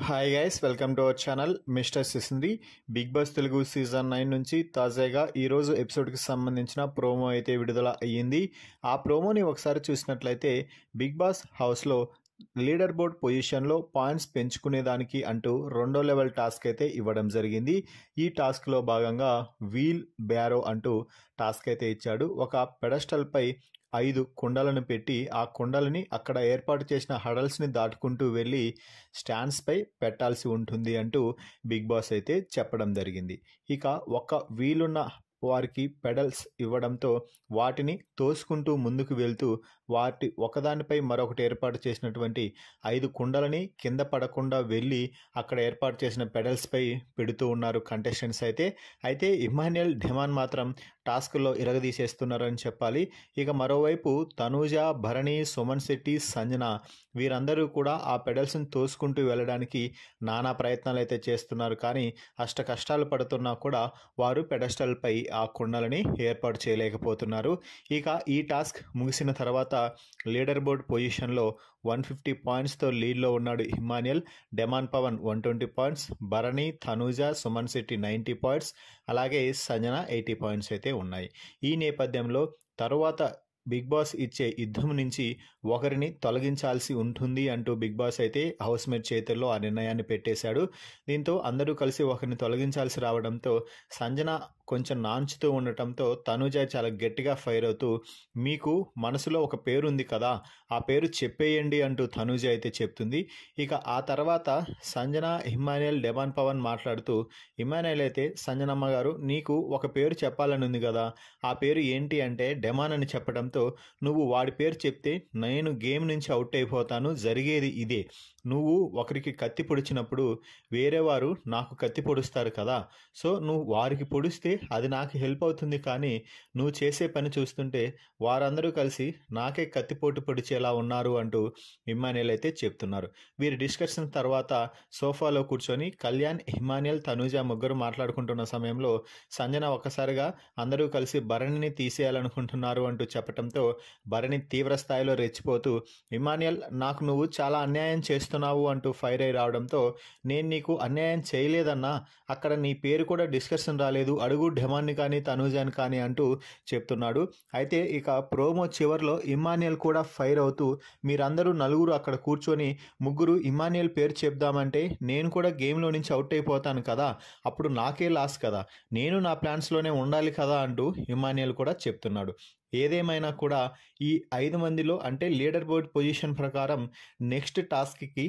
Hi guys, welcome to our channel mister Sisindri. Big boss Telugu season 9 నుంచి తాజాగా ఈరోజు ఎపిసోడ్కి సంబంధించిన ప్రోమో అయితే విడుదల అయ్యింది. ఆ ప్రోమోని ఒకసారి చూసినట్లయితే బిగ్ బాస్ హౌస్లో లీడర్ బోర్డ్ పొజిషన్లో పాయింట్స్ పెంచుకునేదానికి అంటూ 2వ లెవెల్ టాస్క్ అయితే ఇవ్వడం జరిగింది. ఈ టాస్క్లో భాగంగా వీల్ బ్యారో అంటూ టాస్క్ అయితే ఇచ్చాడు. ఒక పెడస్టల్పై 5 కుండలను పెట్టి ఆ కుండలని అక్కడ ఏర్పాటు చేసిన హడల్స్ని దాటుకుంటూ వెళ్ళి స్టాండ్స్పై పెట్టాల్సి ఉంటుంది అంటూ బిగ్ బాస్ అయితే చెప్పడం జరిగింది. ఇక ఒక వీలున్న వారికి పెడల్స్ ఇవ్వడంతో వాటిని తోసుకుంటూ ముందుకు వెళ్తూ వాటి ఒకదానిపై మరొకటి ఏర్పాటు చేసినటువంటి 5 కుండలని కింద పడకుండా వెళ్ళి అక్కడ ఏర్పాటు చేసిన పెడల్స్పై పెడుతూ ఉన్నారు కంటెస్టెంట్స్ అయితే ఇమాన్యుయల్ డెమాన్ మాత్రం టాస్క్లో ఇరగదీసేస్తున్నారని చెప్పాలి. ఇక మరోవైపు తనూజ, భరణి, సుమన్ శెట్టి, సంజన వీరందరూ కూడా ఆ పెడల్స్ని తోసుకుంటూ వెళ్ళడానికి నానా ప్రయత్నాలు అయితే చేస్తున్నారు. కానీ అష్ట కష్టాలు పడుతున్నా కూడా వారు పెడస్టల్పై ఆ కుండలని ఏర్పాటు చేయలేకపోతున్నారు. ఇక ఈ టాస్క్ ముగిసిన తర్వాత లీడర్ బోర్డ్ పొజిషన్లో 150 పాయింట్స్తో లీడ్లో ఉన్నాడు Emmanuel. Demon Pavan 120 points, Bharani, Tanuja, Suman Shetty 90 points, అలాగే సంజన 80 పాయింట్స్ అయితే ఉన్నాయి. ఈ నేపథ్యంలో తరువాత బిగ్ బాస్ ఇచ్చే యుద్ధం నుంచి ఒకరిని తొలగించాల్సి ఉంటుంది అంటూ బిగ్ బాస్ అయితే హౌస్ మేట్ చేతుల్లో ఆ నిర్ణయాన్ని పెట్టేశాడు. దీంతో అందరూ కలిసి ఒకరిని తొలగించాల్సి రావడంతో సంజన కొంచెం నాంచుతూ ఉండటంతో తనూజ చాలా గట్టిగా ఫైర్ అవుతూ, మీకు మనసులో ఒక పేరు ఉంది కదా, ఆ పేరు చెప్పేయండి అంటూ తనూజ అయితే చెప్తుంది. ఇక ఆ తర్వాత సంజన, ఇమాన్యుయల్, డెమాన్ పవన్ మాట్లాడుతూ, ఇమాన్యుయల్ అయితే సంజనమ్మ గారు నీకు ఒక పేరు చెప్పాలని ఉంది కదా, ఆ పేరు ఏంటి అంటే డెమాన్ అని చెప్పడంతో, నువ్వు వాడి పేరు చెప్తే నేను గేమ్ నుంచి అవుట్ అయిపోతాను, జరిగేది ఇదే. నువ్వు ఒకరికి కత్తి పొడిచినప్పుడు వేరే వారు నాకు కత్తి పొడుస్తారు కదా, సో నువ్వు వారికి పొడిస్తే అది నాకు హెల్ప్ అవుతుంది. కానీ నువ్వు చేసే పని చూస్తుంటే వారందరూ కలిసి నాకే కత్తిపోటు పొడిచేలా ఉన్నారు అంటూ ఇమాన్యుయల్ అయితే చెప్తున్నారు. వీరి డిస్కషన్ తర్వాత సోఫాలో కూర్చొని కళ్యాణ్, ఇమాన్యుయల్, తనూజ ముగ్గురు మాట్లాడుకుంటున్న సమయంలో సంజన ఒక్కసారిగా అందరూ కలిసి భరణిని తీసేయాలనుకుంటున్నారు అంటూ చెప్పడంతో భరణి తీవ్ర స్థాయిలో రెచ్చిపోతూ, ఇమాన్యుయల్ నాకు నువ్వు చాలా అన్యాయం చేస్తున్నావు అంటూ ఫైర్ అయి రావడంతో, నేను నీకు అన్యాయం చేయలేదన్నా, అక్కడ నీ పేరు కూడా డిస్కషన్ రాలేదు, అడుగు డెమాన్ని కానీ తనూజాని కానీ అంటూ చెప్తున్నాడు. అయితే ఇక ప్రోమో చివర్లో ఇమాన్యుయల్ కూడా ఫైర్ అవుతూ, మీరందరూ నలుగురు అక్కడ కూర్చొని ముగ్గురు ఇమాన్యుయల్ పేరు చెప్దామంటే నేను కూడా గేమ్లో నుంచి అవుట్ అయిపోతాను కదా, అప్పుడు నాకే లాస్ కదా, నేను నా ప్లాన్స్లోనే ఉండాలి కదా అంటూ ఇమాన్యుయల్ కూడా చెప్తున్నాడు. ఏదేమైనా కూడా ఈ 5 మందిలో అంటే లీడర్ బోర్డ్ పొజిషన్ ప్రకారం నెక్స్ట్ టాస్క్కి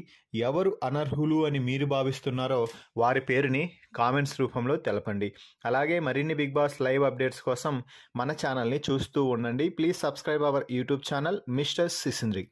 ఎవరు అనర్హులు అని మీరు భావిస్తున్నారో వారి పేరుని కామెంట్స్ రూపంలో తెలపండి. అలాగే మరిన్ని బిగ్ బాస్ లైవ్ అప్డేట్స్ కోసం మన ఛానల్ని చూస్తూ ఉండండి. Please subscribe our YouTube channel mister సిసింద్రి.